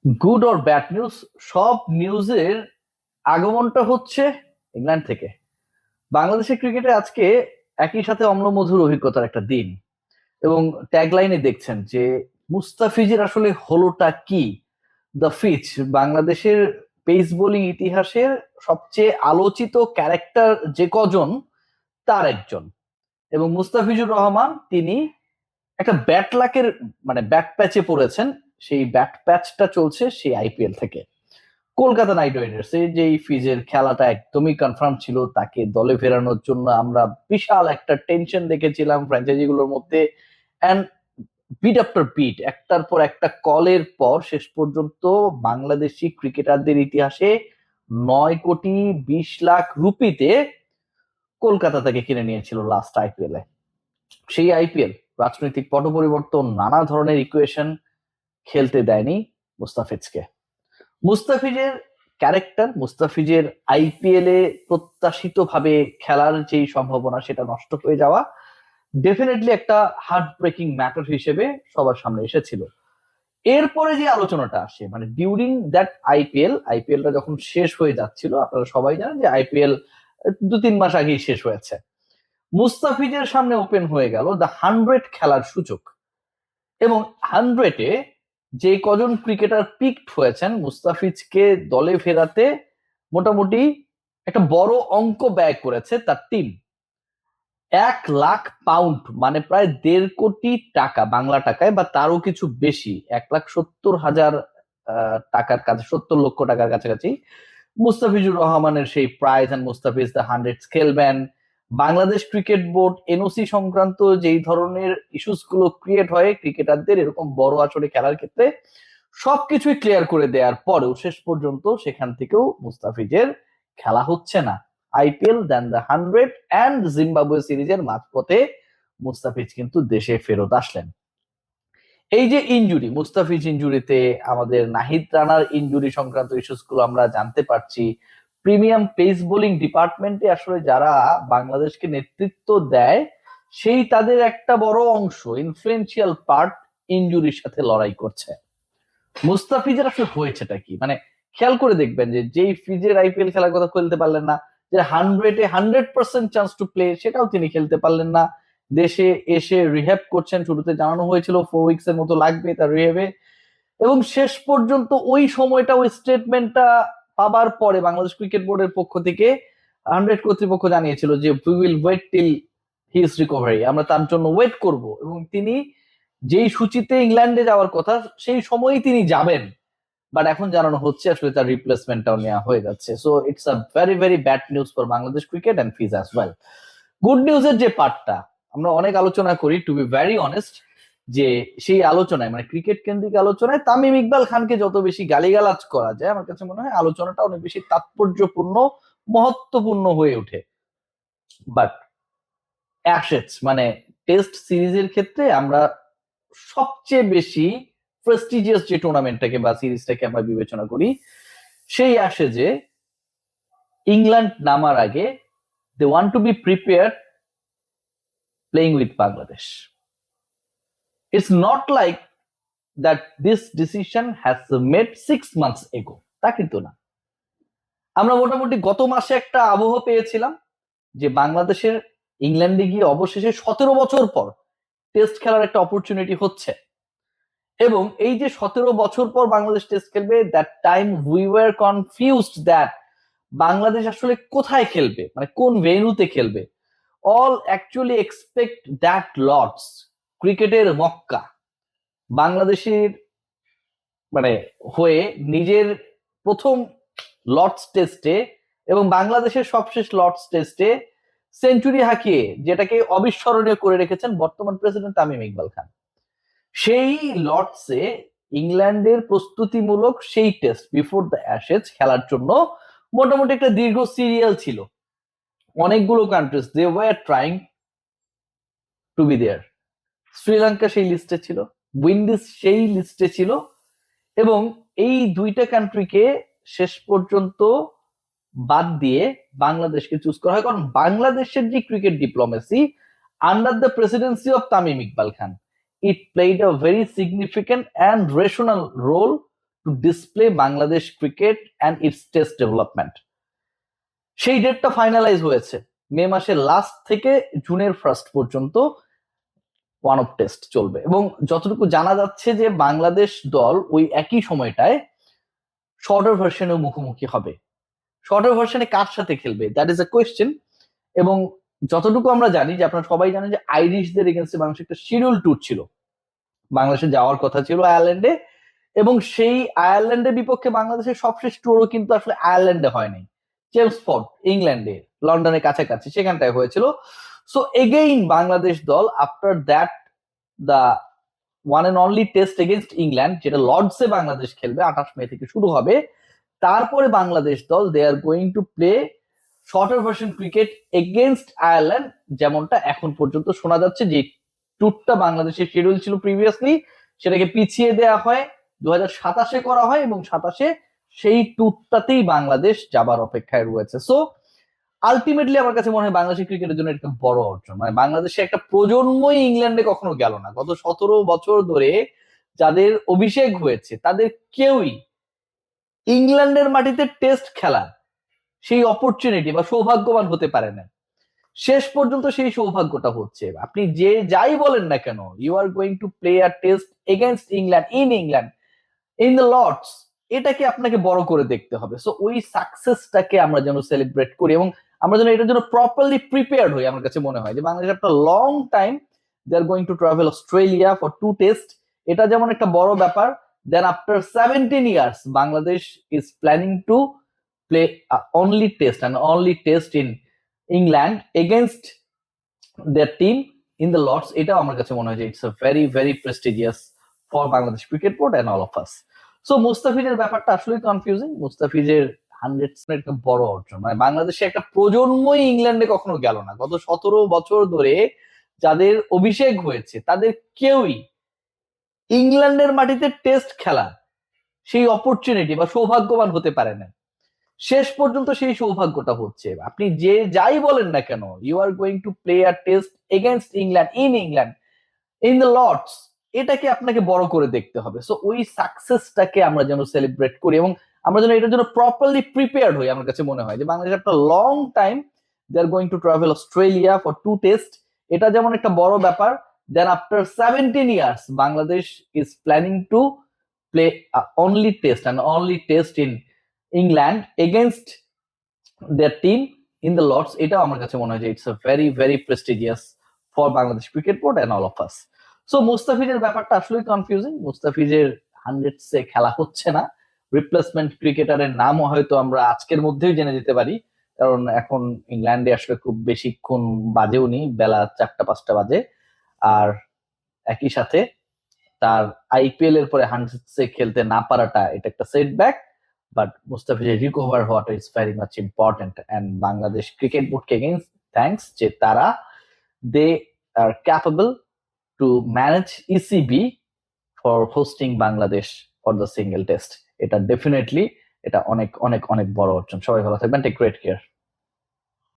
Good or bad news, সব নিউজের আগমনটা হচ্ছে ইংল্যান্ড থেকে। বাংলাদেশের ক্রিকেটে আজকে একই সাথে অম্লমধুর অভিজ্ঞতার একটা দিন। এবং ট্যাগলাইনে দেখছেন যে মুস্তাফিজের আসলে হলোটা কি। দ্য ফিচ, বাংলাদেশের পেস বোলিং ইতিহাসের সবচেয়ে আলোচিত ক্যারেক্টার যে কজন, তার একজন। এবং মুস্তাফিজুর রহমান তিনি একটা ব্যাট লাকের মানে ব্যাট প্যাচে পড়েছেন। সেই ব্যাট প্যাচটা চলছে সেই আইপিএল থেকে। কলকাতা নাইট রাইডার্স এর যে ফিজের খেলাটা একদমই কনফার্ম ছিল, তাকে দলে ফেরানোর জন্য আমরা বিশাল একটা টেনশন দেখেছিলাম ফ্র্যাঞ্চাইজি গুলোর মধ্যে। অ্যান্ড বিট আফটার বিট, একটার পর একটা কলের পর শেষ পর্যন্ত বাংলাদেশি ক্রিকেটারদের ইতিহাসে 9,20,00,000 রুপিতে কলকাতা থেকে কিনে নিয়েছিল লাস্ট আইপিএল এ। সেই আইপিএল রাজনৈতিক পট পরিবর্তন, নানা ধরনের ইকুয়েশন খেলতে দেয়নি মুস্তাফিজকে। মুস্তাফিজের ক্যারেক্টার, মুস্তাফিজের আইপিএল এ প্রত্যাশিত ভাবে খেলার যেই সম্ভাবনা সেটা নষ্ট হয়ে যাওয়া ডেফিনেটলি একটা হার্ট ব্রেকিং ম্যাটার হিসেবে সবার সামনে এসেছিল। এরপরে যে আলোচনাটা আসে মানে ডিউরিং দ্যাট আইপিএলটা যখন শেষ হয়ে যাচ্ছিল, আপনারা সবাই জানেন যে আইপিএল 2-3 মাস আগেই শেষ হয়েছে। মুস্তাফিজের সামনে ওপেন হয়ে গেল দ্য 100 খেলার সুযোগ। এবং 100-এ যে কজন ক্রিকেটার পিকড হয়েছেন মুস্তাফিজকে দলে ফেরাতে, মোটামুটি একটা বড় অঙ্ক ব্যয় করেছে তার টিম। 1,00,000 পাউন্ড মানে প্রায় 1.5 কোটি টাকা বাংলা টাকায়, বা তারও কিছু বেশি, 1,70,000 টাকার কাছে, 70 লক্ষ টাকার কাছাকাছি মুস্তাফিজুর রহমানের সেই প্রাইজ। অ্যান্ড মুস্তাফিজ দ্য 100 খেলবেন। বাংলাদেশ ক্রিকেট বোর্ড এনওসি সংক্রান্ত যেই ধরনের ইস্যুস গুলো ক্রিয়েট হয় ক্রিকেটারদের এরকম বড় আসরে খেলার ক্ষেত্রে, সবকিছুই ক্লিয়ার করে দেওয়ার পরেও শেষ পর্যন্ত সেখান থেকেও মুস্তাফিজের খেলা হচ্ছে না। IPL then the 100 and Zimbabwe সিরিজের মাঝপথে মুস্তাফিজ কিন্তু দেশে ফেরত আসলেন। এই যে ইনজুরি, মুস্তাফিজ ইনজুরিতে আমাদের নাহিদ রানার ইনজুরি সংক্রান্ত ইস্যুস গুলো আমরা জানতে পারছি। প্রিমিয়াম পেস বোলিং ডিপার্টমেন্টে আসলে যারা বাংলাদেশকে নেতৃত্ব দেয়, সেই তাদের একটা বড় অংশ, ইনফ্লুয়েন্সিয়াল পার্ট, ইনজুরির সাথে লড়াই করছে। মুস্তাফিজের আসলে হয়েছেটা কি, মানে খেয়াল করে দেখবেন যে যেই ফিজের আইপিএল খেলার কথা খেলতে পারলেন না, যে 100-এ 100% চান্স টু প্লে সেটাও তিনি খেলতে পারলেন না। দেশে এসে রিহ্যাব করছেন, শুরুতে জানানো হয়েছিল 4 উইকস এর মতো লাগবে তার রিহ্যাবে। এবং শেষ পর্যন্ত ওই সময়টা, ওই স্টেটমেন্টটা পাবার পরে বাংলাদেশ ক্রিকেট বোর্ডের পক্ষ থেকে 100 কর্তৃপক্ষ জানিয়েছিল যে we will wait till his recovery, আমরা তার জন্য ওয়েট করব। এবং তিনি যেই সূচিতে ইংল্যান্ডে যাওয়ার কথা সেই সময়ই তিনি যাবেন, বাট এখন জানানো হচ্ছে আসলে তার রিপ্লেসমেন্টটাও নেওয়া হয়ে যাচ্ছে। So it's a very very bad news for Bangladesh cricket and fees as well. Good নিউজের যে পার্টটা আমরা অনেক আলোচনা করি, টু বি ভেরি অনেস্ট, যে সেই আলোচনায় মানে ক্রিকেট কেন্দ্রিক আলোচনায় তামিম ইকবাল খানকে যত বেশি গালিগালাজ করা যায়, আমার কাছে মনে হয় আলোচনাটা অনেক বেশি তাৎপর্যপূর্ণ, মহত্বপূর্ণ হয়ে ওঠে। বাট অ্যাশেজ মানে টেস্ট সিরিজের ক্ষেত্রে আমরা সবচেয়ে বেশি প্রেস্টিজিয়াস যে টুর্নামেন্টটাকে বা সিরিজটাকে আমরা বিবেচনা করি, সেই অ্যাশেজে ইংল্যান্ড নামার আগে they want to be prepare playing with Bangladesh. It's not like that this decision has made 6 months এগো, তা কিন্তু না। আমরা মোটামুটি গত মাসে একটা আবহ পেয়েছিলাম যে বাংলাদেশের ইংল্যান্ডে গিয়ে অবশেষে 17 বছর পর টেস্ট খেলার একটা অপরচুনিটি হচ্ছে। এবং এই যে 17 বছর পর বাংলাদেশ টেস্ট খেলবে, that time we were confused that Bangladesh আসলে কোথায় খেলবে, মানে কোন ভেন্যুতে খেলবে। All actually expect that Lord's, ক্রিকেটের মক্কা, বাংলাদেশের মানে হয়ে নিজের প্রথম লর্ডস টেস্টে এবং বাংলাদেশের সবশেষ লর্ডস টেস্টে সেঞ্চুরি হাঁকিয়ে যেটাকে অবিস্মরণীয় করে রেখেছেন বর্তমান প্রেসিডেন্ট তামিম ইকবাল খান। সেই লর্ডসে ইংল্যান্ডের প্রস্তুতিমূলক সেই টেস্ট বিফোর দ্য অ্যাশেজ খেলার জন্য মোটামুটি একটা দীর্ঘ সিরিয়াল ছিল। অনেকগুলো countries they were trying to be there. Sri Lanka সেই লিস্টে ছিল, উইন্ডিজ সেই লিস্টে ছিল। এবং এই দুইটা কান্ট্রিকে শেষ পর্যন্ত বাদ দিয়ে বাংলাদেশকে চুজ করা হয়, কারণ বাংলাদেশের যে cricket diplomacy under the presidency of Tamim Iqbal Khan, it played a very significant and rational role to display Bangladesh cricket and its test development. সেই ডেটটা ফাইনালাইজ হয়েছে মে মাসের লাস্ট থেকে জুনের ফার্স্ট পর্যন্ত ওয়ান অফ টেস্ট চলবে, এবং যতটুকু জানা যাচ্ছে যে বাংলাদেশ দল ওই একই সময়টায় শর্টার ভার্সনেও মুখোমুখি হবে। শর্টার ভার্সনে কার সাথে খেলবে, দ্যাট ইজ এ কোয়েশ্চেন। এবং যতটুকু আমরা জানি যে আপনারা সবাই জানেন যে আইরিশদের এগেন্স্টে বাংলাদেশের একটা শিডিউল ট্যুর ছিল, বাংলাদেশে যাওয়ার কথা ছিল আয়ারল্যান্ডে, এবং সেই আয়ারল্যান্ডের বিপক্ষে বাংলাদেশের সবশেষ ট্যুরও কিন্তু আসলে আয়ারল্যান্ডে হয়নি, চেমসফোর্ড ইংল্যান্ডে, লন্ডনের কাছাকাছি সেখানটায় হয়েছিল। সো এগেইন বাংলাদেশ দল after that the one and only test against England, যেটা লর্ডসে বাংলাদেশ খেলবে 28 মে থেকে শুরু হবে, তারপরে বাংলাদেশ দল they are going to play shorter version cricket against Ireland, যেমনটা এখন পর্যন্ত শোনা যাচ্ছে। যে ট্যুরটা বাংলাদেশের শিডিউল ছিল প্রিভিয়াসলি, সেটাকে পিছিয়ে দেওয়া হয়, 2027 করা হয়, এবং 27 সেই ট্যুরটাতেই বাংলাদেশ যাবার অপেক্ষায় রয়েছে। সো আলটিমেটলি আমার কাছে মনে হয় বাংলাদেশের ক্রিকেটের জন্য একটা বড় অর্জন, মানে বাংলাদেশে একটা প্রজন্মই ইংল্যান্ডে কখনো গেল না। গত 17 বছর ধরে যাদের অভিষেক হয়েছে তাদের কেউই ইংল্যান্ডের মাটিতে টেস্ট খেলা সেই অপরচুনিটি বা সৌভাগ্যবান হতে পারে না। শেষ পর্যন্ত সেই সৌভাগ্যটা হচ্ছে। আপনি যে যাই বলেন না কেন, you are going to play a test against England in the Lord's, এটাকে আপনাকে বড় করে দেখতে হবে। সো ওই সাকসেসটাকে আমরা যেন সেলিব্রেট করি, এবং আমরা যেন এটার জন্য প্রপারলি প্রিপেয়ার্ড হই। আমার কাছে মনে হয় যে বাংলাদেশ একটা long time they are going to travel Australia for 2 test, এটা যেমন একটা বড় ব্যাপার। Then after 17 years Bangladesh is planning to play only test and only test in England against their team in the Lord's. এটাও আমার কাছে মনে হয় যে it's a very very prestigious for Bangladesh cricket board and all of us. So মুস্তাফিজের ব্যাপারটা আসলে confusing. মুস্তাফিজের 100 একটা বড় অর্জন, মানে বাংলাদেশে একটা প্রজন্মই ইংল্যান্ডে কখনো গেল না। গত 17 বছর ধরে যাদের অভিষেক হয়েছে তাদের কেউই ইংল্যান্ডের মাটিতে টেস্ট খেলা সেই অপরচুনিটি বা সৌভাগ্যবান হতে পারে না। শেষ পর্যন্ত সেই সৌভাগ্যটা হচ্ছে। আপনি যে যাই বলেন না কেন, you are going to play a test against England in the Lord's, এটাকে আপনাকে বড় করে দেখতে হবে। সো ওই সাকসেসটাকে আমরা যেন সেলিব্রেট করি, এবং আমরা যেন এটার জন্য প্রপারলি প্রিপেয়ার্ড হই। আমার কাছে মনে হয় যে বাংলাদেশ একটা long time they are going to travel Australia for 2 test, এটা যেমন একটা বড় ব্যাপার। Then after 17 years Bangladesh is planning to play only test and only test in England against their team in the Lord's. এটাও আমার কাছে মনে হয় যে it's a very very prestigious for Bangladesh cricket board and all of us. So মুস্তাফিজের ব্যাপারটা আসলে confusing. মুস্তাফিজের 100 খেলা হচ্ছে না, রিপ্লেসমেন্ট ক্রিকেটারের নামও হয়তো আমরা আজকের মধ্যেই জেনে যেতে পারি, কারণ এখন ইংল্যান্ডে আসলে খুব বেশিক্ষণ বাজেও নি, বেলা 4টা-5টা বাজে। আর একই সাথে তার আইপিএল এর পরে 100 খেলতে না পারাটা এটা একটা সেটব্যাক, বাট মুস্তাফিজের রিকভার হওয়াটা is very much important. And Bangladesh cricket বোর্ডকে এগেইনস্ট থ্যাঙ্কস যে তারা they are capable to manage ECB for hosting Bangladesh for the single test. এটা ডেফিনেটলি এটা অনেক অনেক অনেক বড় অর্জন। সবাই ভালো থাকবেন, টেক গ্রেট কেয়ার।